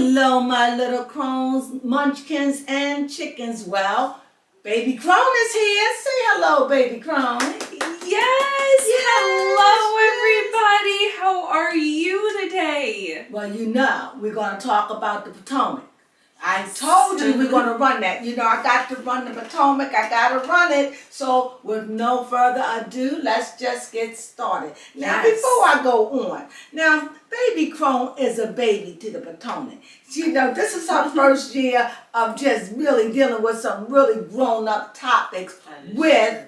Hello, my little crones, munchkins, and chickens. Well, Baby Crone is here. Say hello, Baby Crone. Yes! Hello, everybody! How are you today? Well, you know, we're going to talk about the Potomac. I told you we're going to run that. You know, I got to run the Potomac. I got to run it. So, with no further ado, let's just get started. Now, before I go on, now, Baby Crone is a baby to the Potomac. You know, this is her first year of just really dealing with some really grown-up topics with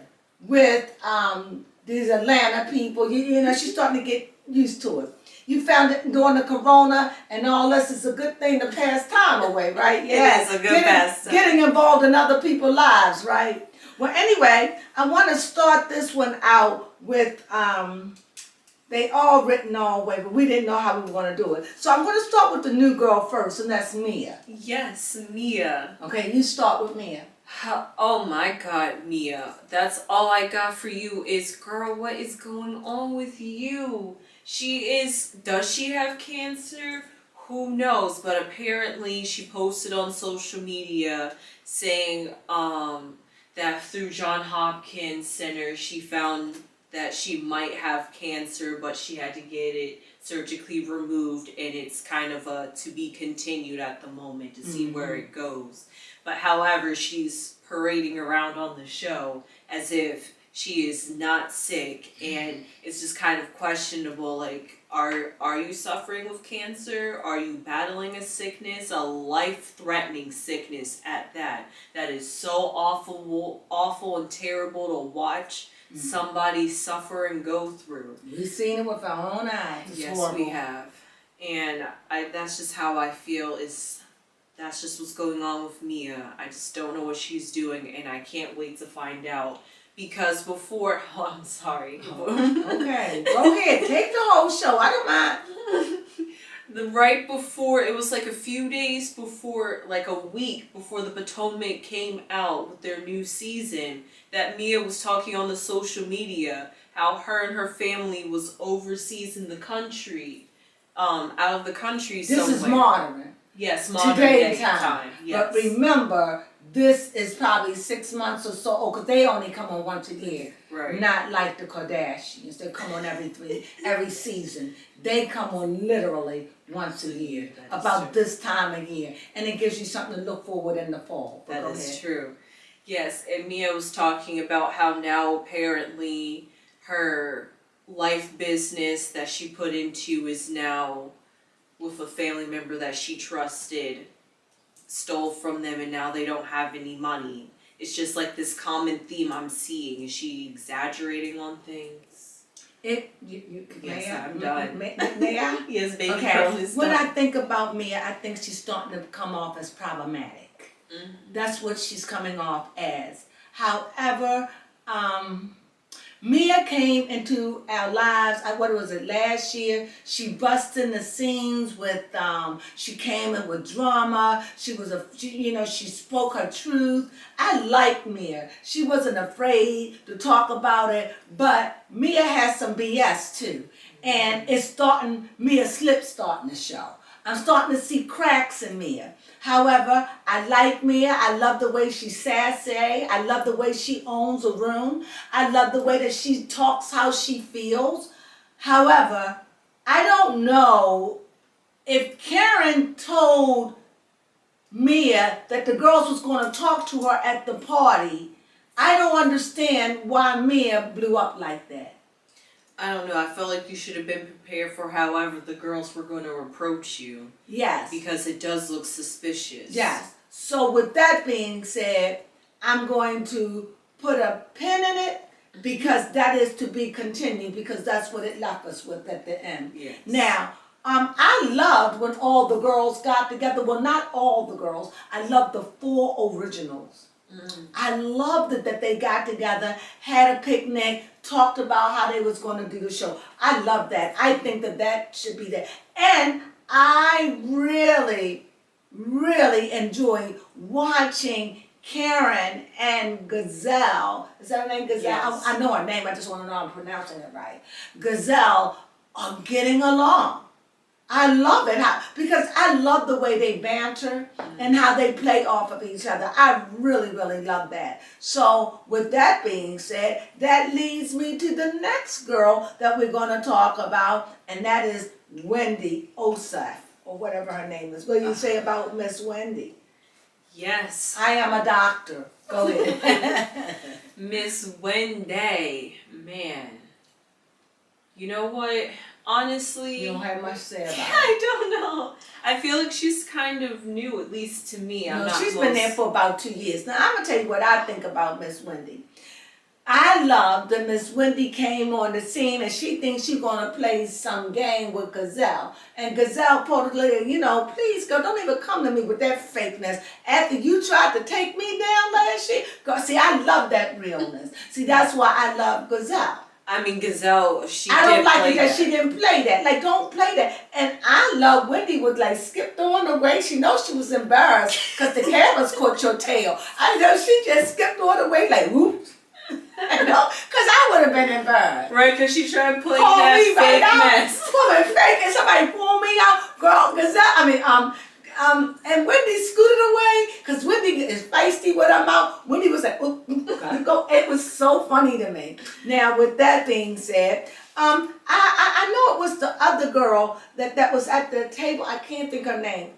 these Atlanta people. You know, she's starting to get used to it. You found it during the corona and all this is a good thing to pass time away, right? Yeah, it is a good pastime. Getting involved in other people's lives, right? Well, anyway, I want to start this one out with, they all written all way, but we didn't know how we were going to do it. So I'm going to start with the new girl first, and that's Mia. Yes, Mia. Okay, you start with Mia. Oh my God, Mia. That's all I got for you is, girl, what is going on with you? Does she have cancer? Who knows? But apparently she posted on social media saying that through Johns Hopkins Center she found that she might have cancer, but she had to get it surgically removed, and it's kind of to be continued at the moment to see where it goes. But however, she's parading around on the show as if she is not sick, and it's just kind of questionable, like, are you suffering with cancer? Are you battling a sickness, a life-threatening sickness at that? That is so awful and terrible to watch somebody suffer and go through. We've seen it with our own eyes. It's yes, horrible. we have. And that's just how I feel that's just what's going on with Mia. I just don't know what she's doing, and I can't wait to find out. Because before, I'm sorry. Okay, go ahead. Take the whole show. I don't mind. Right before, it was like a few days before, like a week before the Potomac came out with their new season, that Mia was talking on the social media how her and her family was overseas in the country, out of the country somewhere. This is modern. Yes, modern Today's day time. Yes. But remember, this is probably 6 months or so old, because they only come on once a year. Right. Not like the Kardashians. They come on every season. They come on literally once a year, about this time of year. And it gives you something to look forward in the fall. But that is true. Yes, and Mia was talking about how now apparently her life business that she put into is now with a family member that she trusted, stole from them, and now they don't have any money. It's just like this common theme I'm seeing. Is she exaggerating on things? Yes, I'm done. May I? Yes, Baby Okay. Crone is When done. I think about Mia, I think she's starting to come off as problematic. That's what she's coming off as. However, Mia came into our lives, last year? She busted in the scenes with, she came in with drama. She spoke her truth. I like Mia. She wasn't afraid to talk about it, but Mia has some BS too. And Mia Slip's starting to show. I'm starting to see cracks in Mia. However, I like Mia. I love the way she's sassy. I love the way she owns a room. I love the way that she talks how she feels. However, I don't know if Karen told Mia that the girls was going to talk to her at the party. I don't understand why Mia blew up like that. I don't know. I felt like you should have been prepared for however the girls were going to approach you. Yes. Because it does look suspicious. Yes. So with that being said, I'm going to put a pin in it because that is to be continued because that's what it left us with at the end. Yes. Now, I loved when all the girls got together. Well, not all the girls. I loved the 4 originals. I loved it that they got together, had a picnic, talked about how they was going to do the show. I love that. I think that should be there. And I really, really enjoy watching Karen and Giselle. Is that her name, Giselle? Yes. I know her name. I just want to know I'm pronouncing it right. Giselle are getting along. I love it because I love the way they banter and how they play off of each other. I really, really love that. So with that being said, that leads me to the next girl that we're going to talk about, and that is Wendy Osefo, or whatever her name is. What do you say about Miss Wendy? Yes. I am a doctor. Go ahead. Miss Wendy, man. You know what? Honestly, You don't have much to say about it. I don't know. I feel like she's kind of new, at least to me. No, she's been there for about 2 years. Now, I'm going to tell you what I think about Miss Wendy. I love that Miss Wendy came on the scene and she thinks she's going to play some game with Giselle. And Giselle reportedly, please, girl, don't even come to me with that fakeness. After you tried to take me down last year. Girl, see, I love that realness. See, that's why I love Giselle. I mean, Giselle, I don't like it that she didn't play that. Like, don't play that. And I love Wendy would skipped on the way. She knows she was embarrassed because the cameras caught your tail. I know she just skipped on the way whoops. Because I would have been embarrassed. Right, because she tried to play that fake mess. Pulling fake and somebody pulled me out. Girl, Giselle, and Wendy scooted away because Wendy is feisty with her mouth. Wendy was like, gotta go. It was so funny to me. Now, with that being said, I know it was the other girl that was at the table. I can't think her name.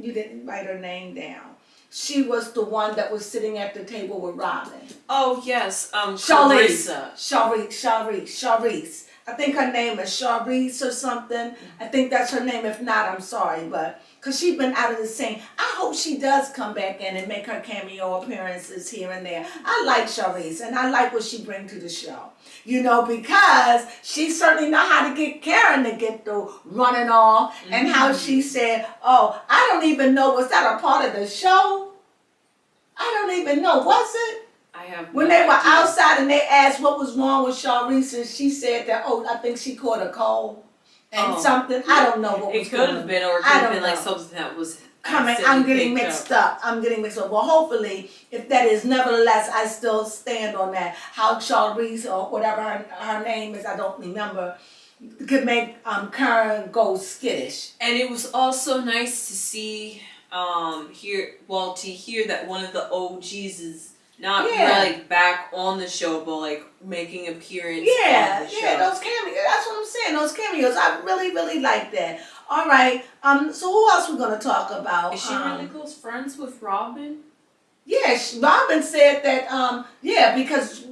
You didn't write her name down. She was the one that was sitting at the table with Robyn. Oh, yes. Charisse. Charisse. I think her name is Charisse or something. I think that's her name. If not, I'm sorry, but because she's been out of the scene. I hope she does come back in and make her cameo appearances here and there. I like Charisse, and I like what she brings to the show. Because she certainly know how to get Karen to get the running off, and how she said, oh, I don't even know, was that a part of the show? I don't even know, was it? I have when they were outside and they asked what was wrong with Charisse, and she said that, I think she caught a cold and something. I don't know what was going on. It could have been, or it could have been like something that was coming. I'm getting mixed up. Well, hopefully, if that is, nevertheless, I still stand on that. How Charisse, or whatever her name is, I don't remember, could make Karen go skittish. And it was also nice to see, to hear that one of the OGs is not really back on the show, but making appearance on the show. Yeah, those cameos. That's what I'm saying. Those cameos. I really, really like that. All right. So who else we gonna talk about? Is she really close friends with Robyn? Yeah, Robyn said that. Because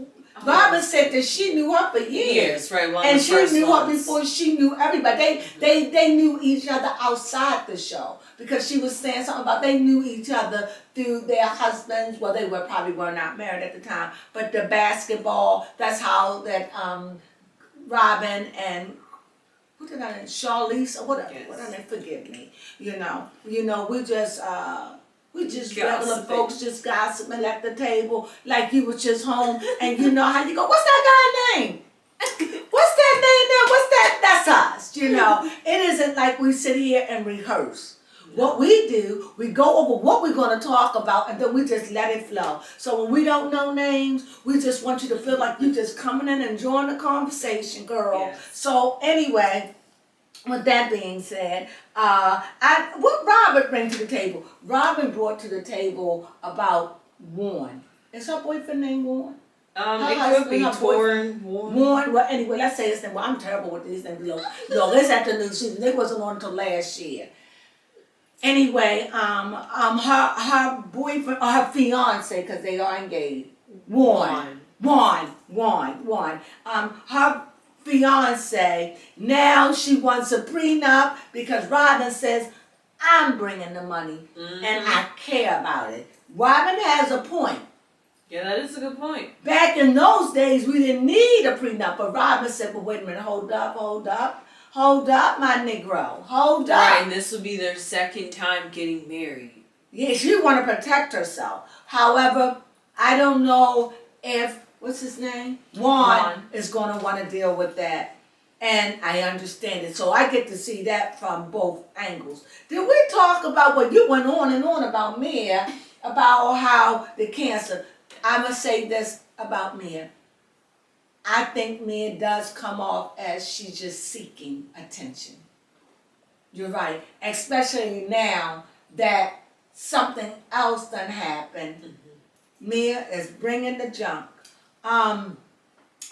Robyn said that she knew her for years. Right? And she knew her before she knew everybody. They knew each other outside the show, because she was saying something about they knew each other through their husbands. Well, they probably were not married at the time, but the basketball. That's how that Robyn and Charisse or whatever. Yes. Whatever. Forgive me. We just regular folks just gossiping at the table like you was just home, and you know how you go, what's that guy's name? What's that name there? What's that? That's us, It isn't like we sit here and rehearse. What we do, we go over what we're going to talk about, and then we just let it flow. So when we don't know names, we just want you to feel like you just coming in and enjoying the conversation, girl. Yes. So anyway, with that being said, what Robyn bring to the table? Robyn brought to the table about Juan. Is her boyfriend named Juan? It could be Warren. Well, anyway, let's say his name. Well, I'm terrible with these names. Look, it's at the new season. They wasn't on until last year. Anyway, her boyfriend, or her fiance, because they are engaged. Juan. Her fiance, now she wants a prenup because Robyn says, I'm bringing the money and I care about it. Robyn has a point. Yeah, that is a good point. Back in those days, we didn't need a prenup, but Robyn said, well, wait a minute, hold up, my Negro, hold up. Right, and this will be their second time getting married. Yeah, she want to protect herself. However, I don't know if, what's his name? Juan is going to want to deal with that. And I understand it. So I get to see that from both angles. Did we talk about what you went on and on about Mia, about how the cancer? I'm going to say this about Mia. I think Mia does come off as she's just seeking attention. You're right. Especially now that something else done happened. Mia is bringing the junk.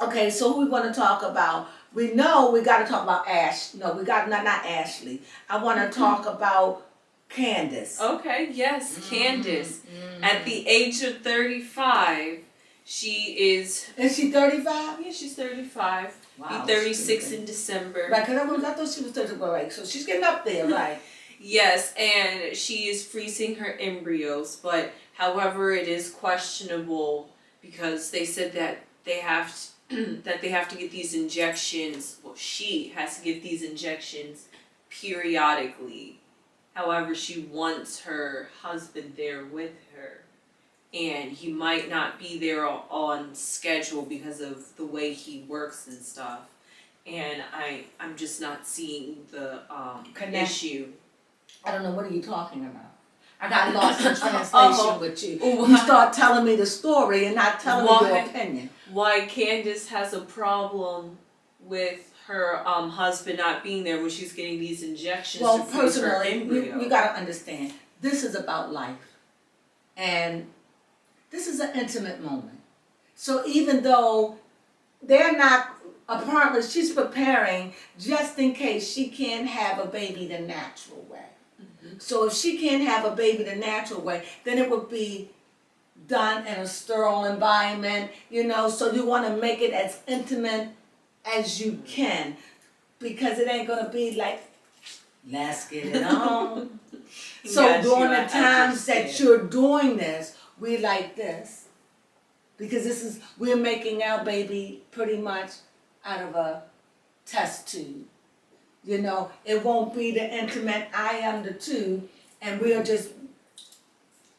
Okay, so who we want to talk about? We know we got to talk about Ash. No, we got not Ashley. I want to talk about Candiace. Okay, yes, Candiace. At the age of 35, she is... Is she 35? Yeah, she's 35. Wow, Be 36 in December. Right, because I thought she was 34, right? So she's getting up there, right? Yes, and she is freezing her embryos, but however, it is questionable because they said that they have to get these injections. Well, she has to give these injections periodically. However, she wants her husband there with her, and he might not be there on schedule because of the way he works and stuff. And I'm just not seeing the issue. I don't know, what are you talking about? I got lost in translation with you. You start telling me the story and not telling me your opinion. Why Candiace has a problem with her husband not being there when she's getting these injections to freeze her embryo. You got to understand, this is about life. And this is an intimate moment. So even though they're not, apparently she's preparing just in case she can't have a baby the natural way. So if she can't have a baby the natural way, then it would be done in a sterile environment, so you want to make it as intimate as you can, because it ain't going to be like, let's get it on. So during the times that you're doing this, we like this, because we're making our baby pretty much out of a test tube. It won't be the intimate I am the two, and we'll just...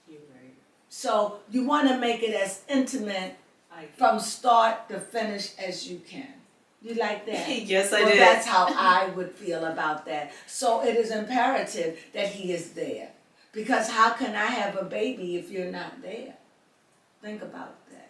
You're right. So you want to make it as intimate from start to finish as you can. You like that? Yes, I did. That's how I would feel about that. So it is imperative that he is there. Because how can I have a baby if you're not there? Think about that.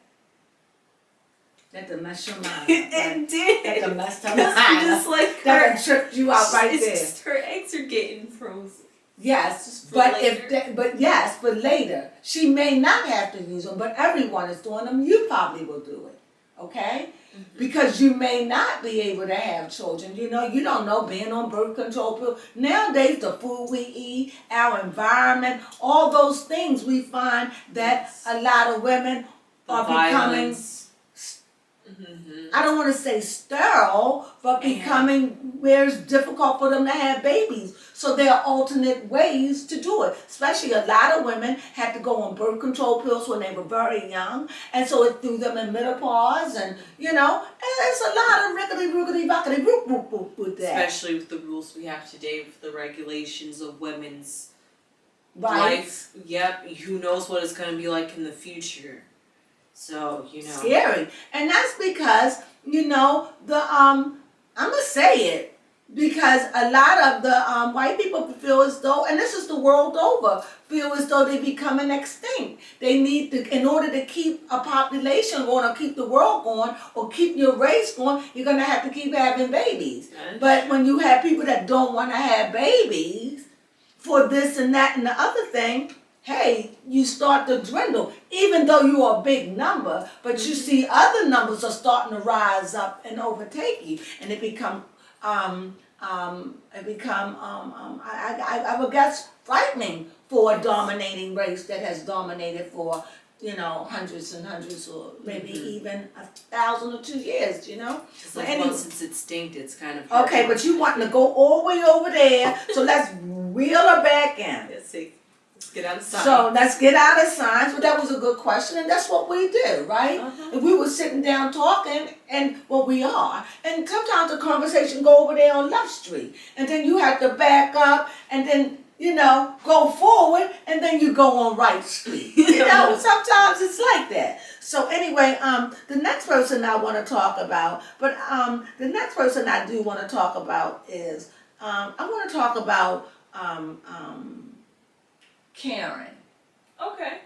That can mess your mind. It did. That can mess your mind. Just like that can trip you out right there. Just her eggs are getting frozen. Yes, but later she may not have to use them, but everyone is doing them. You probably will do it, okay? Because you may not be able to have children. You don't know, being on birth control pills. Nowadays, the food we eat, our environment, all those things, we find that a lot of women are becoming, I don't want to say sterile, but becoming where it's difficult for them to have babies. So there are alternate ways to do it. Especially a lot of women had to go on birth control pills when they were very young. And so it threw them in menopause and, and there's a lot of rickety-rickety-bockety-boop with that. Especially with the rules we have today, with the regulations of women's life. Yep, who knows what it's going to be like in the future. So, Scary. And that's because, I'm going to say it, because a lot of the white people feel as though, and this is the world over, feel as though they're becoming extinct. They need to, in order to keep a population going or keep the world going or keep your race going, you're going to have to keep having babies. But when you have people that don't want to have babies for this and that and the other thing, hey, you start to dwindle, even though you're a big number, but you see other numbers are starting to rise up and overtake you, and it become, I would guess, frightening for a dominating race that has dominated for, hundreds and hundreds, or maybe even 1,000 or 2 years, It's like once it's extinct, it's kind of... Okay, but you wanting to go all the way over there, so let's reel her back in. Let's see. Let's get out of science. So let's get out of science, but that was a good question, and that's what we do, right? If we were sitting down talking, and we are, and sometimes the conversation go over there on Love Street, and then you have to back up, and then, go forward, and then you go on Right Street. Sometimes it's like that. So anyway, the next person I want to talk about, the next person I do want to talk about is, I want to talk about, Karen. Okay.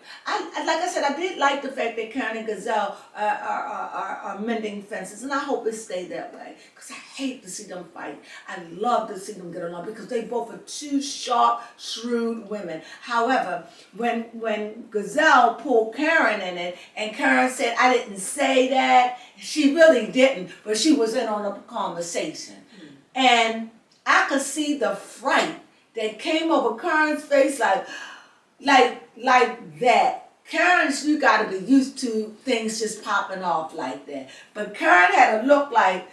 Like I said, I did like the fact that Karen and Giselle are mending fences, and I hope it stay that way. Because I hate to see them fight. I love to see them get along because they both are two sharp, shrewd women. However, when Giselle pulled Karen in it, and Karen said, "I didn't say that," she really didn't, but she was in on the conversation. And I could see the fright that came over Karen's face, like that. Karen, you gotta be used to things just popping off like that. But Karen had a look like,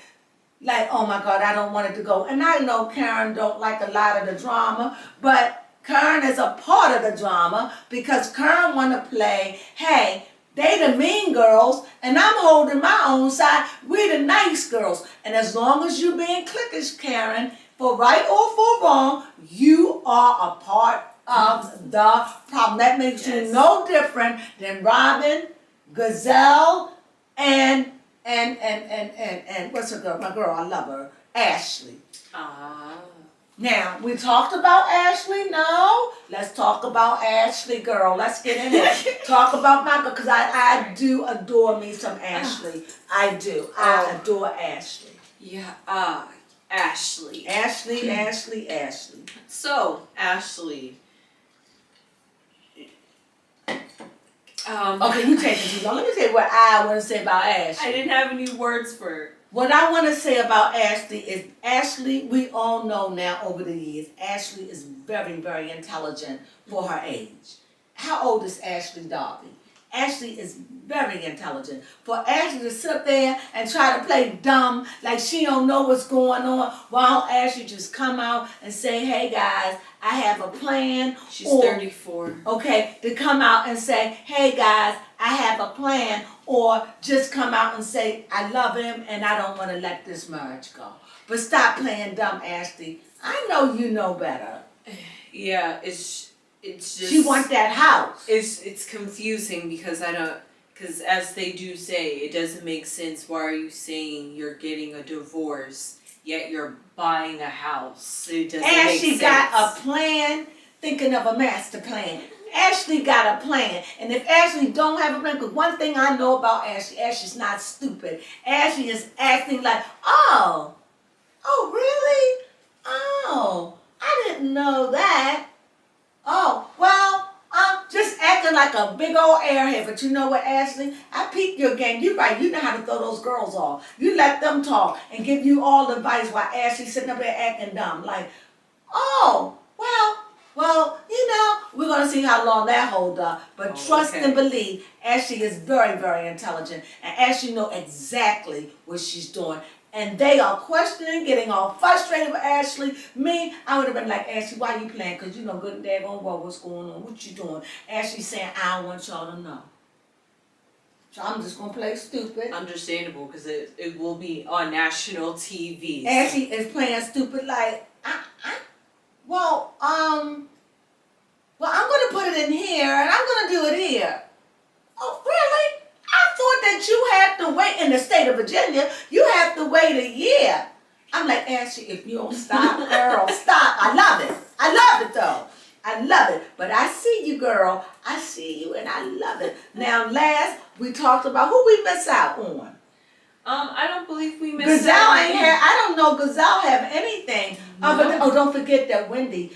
oh my God, I don't want it to go. And I know Karen don't like a lot of the drama, but Karen is a part of the drama because Karen wanna play, hey, they the mean girls, and I'm holding my own side. We the nice girls. And as long as you being cliquish, Karen, for right or for wrong, you are a part of the problem. That makes you no different than Robyn, Giselle, and what's her girl? My girl, I love her, Ashley. Now, we talked about Ashley. No, let's talk about Ashley, girl. Let's get in it. Talk about my girl, because I do adore me some Ashley. I do. I adore Ashley. Yeah, Ashley. Ashley. So, Ashley. Okay, you take it too long. Let me tell you what I want to say about Ashley. I didn't have any words for it. What I want to say about Ashley is Ashley, we all know now over the years, Ashley is very, very intelligent for her age. How old is Ashley Darby? Ashley is very intelligent. For Ashley to sit up there and try to play dumb, like she don't know what's going on, why don't Ashley just come out and say, hey guys, I have a plan. She's 34. Okay, to come out and say, hey guys, I have a plan. Or just come out and say, I love him and I don't want to let this marriage go. But stop playing dumb, Ashley. I know you know better. Yeah, it's just... She wants that house. It's confusing because because as they do say, it doesn't make sense. Why are you saying you're getting a divorce, yet you're buying a house? It doesn't make sense. Ashley got a plan, thinking of a master plan. Ashley got a plan. And if Ashley don't have a plan, because one thing I know about Ashley, Ashley's not stupid. Ashley is acting like, oh really? Oh, I didn't know that. Oh, well, I'm just acting like a big old airhead. But you know what, Ashley? I peeped your game. You're right. You know how to throw those girls off. You let them talk and give you all the advice while Ashley's sitting up there acting dumb. Like, oh, well, you know, we're going to see how long that holds up. But trust and believe, Ashley is very, very intelligent. And Ashley knows exactly what she's doing. And they are questioning, getting all frustrated with Ashley. Me, I would have been like, Ashley, why you playing? Because you know good and daggone well what's going on. What you doing? Ashley saying, I don't want y'all to know. So I'm just going to play stupid. Understandable, because it will be on national TV. Ashley is playing stupid like, well, I'm going to put it in here, and I'm going to do it here. Oh, really? I thought that you had to wait in the state of Virginia. You have to wait a year. I'm like, Ashley, if you don't stop, girl, stop. I love it. I love it, though. I love it. But I see you, girl. I see you, and I love it. Now, last, we talked about who we miss out on. I don't believe we missed Giselle out. ain't had, I don't know Giselle have anything. No. But don't forget that Wendy,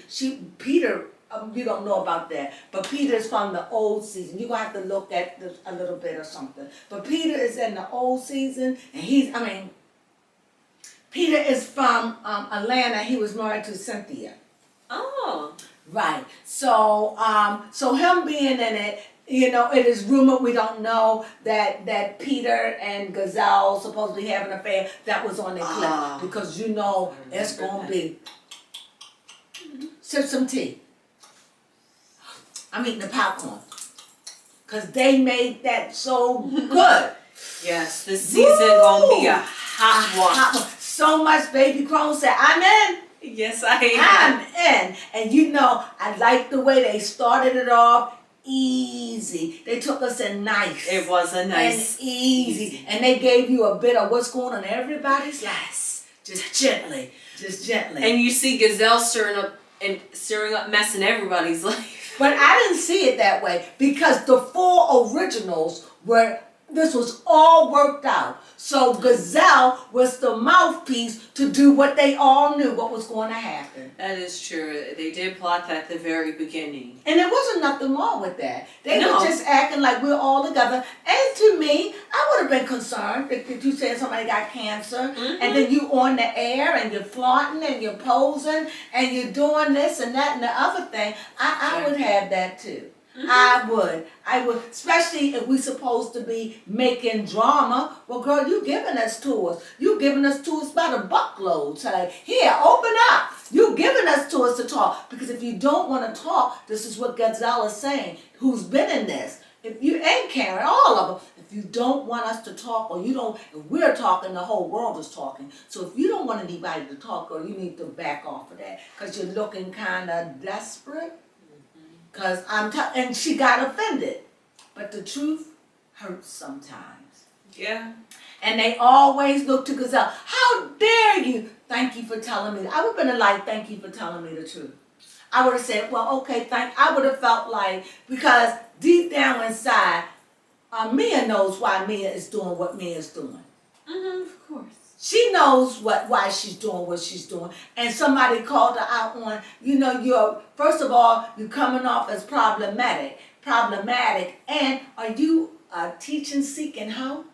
Peter, you don't know about that, but Peter's from the old season. You're going to have to look at this a little bit or something. But Peter is in the old season, and Peter is from Atlanta. He was married to Cynthia. Oh. Right. So him being in it, you know, it is rumored, we don't know, that Peter and Giselle supposedly have an affair. That was on the clip. Because you know it's going to be, sip some tea. I'm eating the popcorn. Because they made that so good. Yes, this season going to be a hot one. So much Baby Crone said, I'm in. Yes, I am. I'm in. And you know, I like the way they started it off easy. They took us in nice. It was a nice. And easy. And they gave you a bit of what's going on in everybody's lives. Just gently. And you see Giselle stirring up mess in everybody's life. But I didn't see it that way because the four originals were, this was all worked out. So Giselle was the mouthpiece to do what they all knew what was going to happen. That is true. They did plot that at the very beginning. And there wasn't nothing wrong with that. They No. were just acting like we're all together. And to me, I would have been concerned if you said somebody got cancer and then you on the air and you're flaunting and you're posing and you're doing this and that and the other thing. I would have that too. I would, especially if we supposed to be making drama. Well, girl, you giving us tours. You giving us tours by the buckload. So like, here, open up. You giving us tours to talk. Because if you don't want to talk, this is what Giselle is saying, who's been in this. If you ain't Karen, all of them, if you don't want us to talk, or you don't, if we're talking, the whole world is talking. So if you don't want anybody to talk, girl, you need to back off of that. Because you're looking kind of desperate. Because and she got offended. But the truth hurts sometimes. Yeah. And they always look to Giselle. How dare you? Thank you for telling me. I would have been like, thank you for telling me the truth. I would have said, well, okay, I would have felt like, because deep down inside, Mia knows why Mia is doing what Mia is doing. Of course. She knows why she's doing what she's doing. And somebody called her out on, first of all, you're coming off as problematic. And are you a teaching seeking hoe?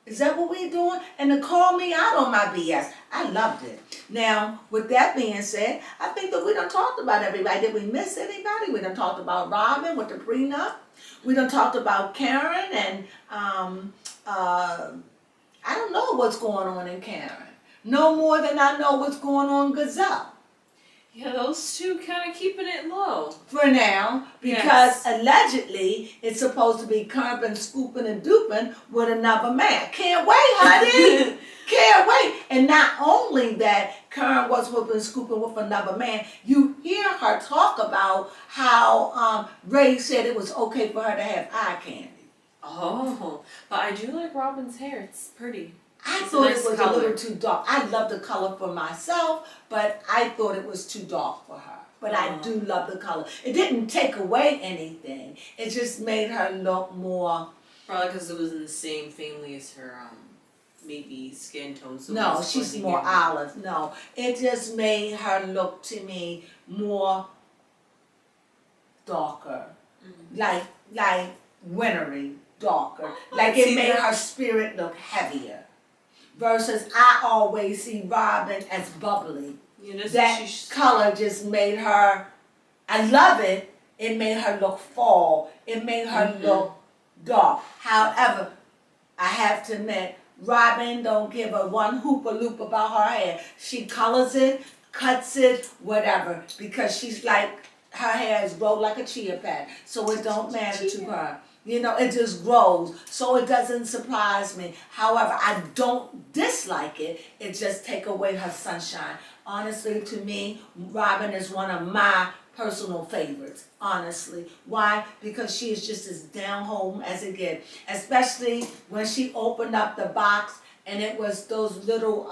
Is that what we're doing? And to call me out on my BS. I loved it. Now, with that being said, I think that we done talked about everybody. Did we miss anybody? We done talked about Robyn with the prenup. We done talked about Karen and I don't know what's going on in Karen. No more than I know what's going on in Giselle. Yeah, those two kind of keeping it low. For now, because allegedly it's supposed to be curving, scooping, and duping with another man. Can't wait, honey. Can't wait. And not only that, Karen was whooping, scooping with another man, you hear her talk about how Ray said it was okay for her to have eye candy. Oh, but I do like Robyn's hair. It's pretty. I It's thought a nice it was color. a little too dark. I love the color for myself, but I thought it was too dark for her. But I do love the color. It didn't take away anything. It just made her look more. Probably because it was in the same family as her, maybe skin tone. So No, it's she's blending more in. olive. No, it just made her look to me more darker, like wintry, darker. Like it made her spirit look heavier. Versus I always see Robyn as bubbly. Yeah, that's That what she's. color just made her, I love it, it made her look fall. It made her look dark. However, I have to admit, Robyn don't give a one hoop or loop about her hair. She colors it, cuts it, whatever, because she's like, her hair is rolled like a chia pet, so it don't matter to her. It just grows, so it doesn't surprise me. However, I don't dislike it. It just take away her sunshine. Honestly, to me, Robyn is one of my personal favorites, honestly. Why? Because she is just as down home as it gets. Especially when she opened up the box and it was those little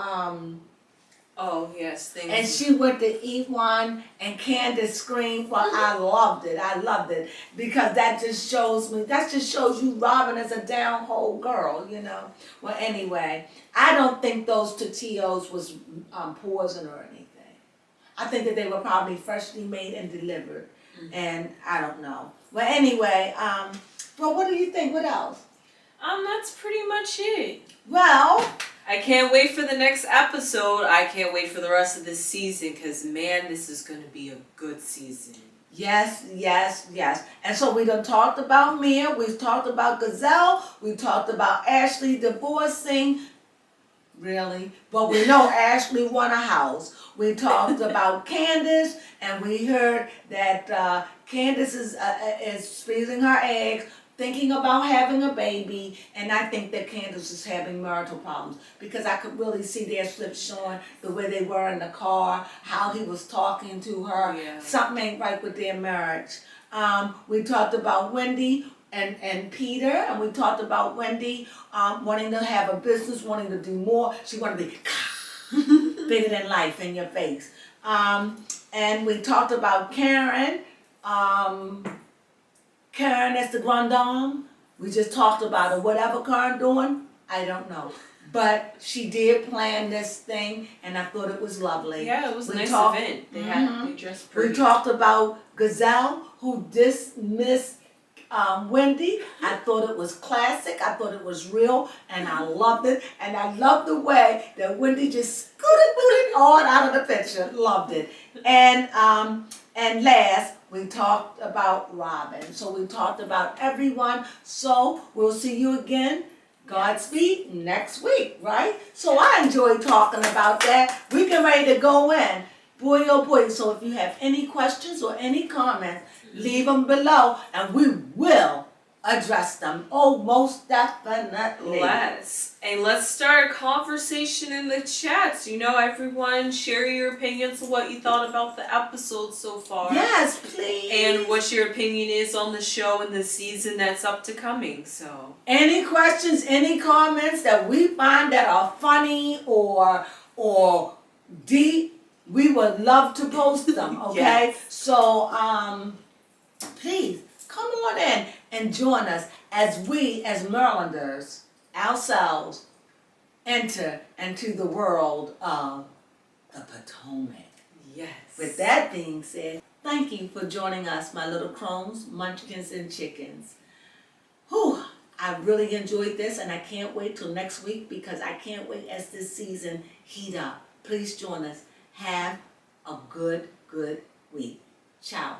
Oh yes, things. and she went to eat one, and Candiace screamed. Well, I loved it because that just shows you Robyn is a down hole girl, Well, anyway, I don't think those tortillas was poison or anything. I think that they were probably freshly made and delivered, and I don't know. Well, anyway, but what do you think? What else? That's pretty much it. Well, I can't wait for the next episode. I can't wait for the rest of this season because, man, this is going to be a good season. yes. And so we done talked about Mia, we've talked about Giselle, we talked about Ashley divorcing, really, but we know Ashley won a house. We talked about Candiace, and we heard that Candiace is freezing her eggs, thinking about having a baby, and I think that Candiace is having marital problems because I could really see their slips showing the way they were in the car, how he was talking to her. Yeah. Something ain't right with their marriage. We talked about Wendy and Peter, and we talked about Wendy wanting to have a business, wanting to do more. She wanted to be bigger than life in your face. And we talked about Karen Karen as the grand dame. We just talked about it. Whatever Karen doing, I don't know. But she did plan this thing, and I thought it was lovely. Yeah, it was a nice event. They they dressed pretty. We talked about Giselle, who dismissed Wendy. I thought it was classic. I thought it was real, and I loved it. And I loved the way that Wendy just scooted on out of the picture. Loved it. And last, we talked about Robyn. So we talked about everyone. So we'll see you again. Godspeed next week, right? So I enjoyed talking about that. We get ready to go in. Boy, oh boy. So if you have any questions or any comments, leave them below and we will address them. Oh, most definitely. Let's start a conversation in the chats. You know, everyone, share your opinions of what you thought about the episode so far. Yes, please. And what your opinion is on the show and the season that's up to coming. So any questions, any comments that we find that are funny or deep, we would love to post them, okay? Yes. So please come on in and join us as we, as Marylanders, ourselves, enter into the world of the Potomac. yes. With that being said, thank you for joining us, my little crones, munchkins, and chickens. Whew, I really enjoyed this, and I can't wait till next week because I can't wait as this season heat up. Please join us. Have a good week. Ciao.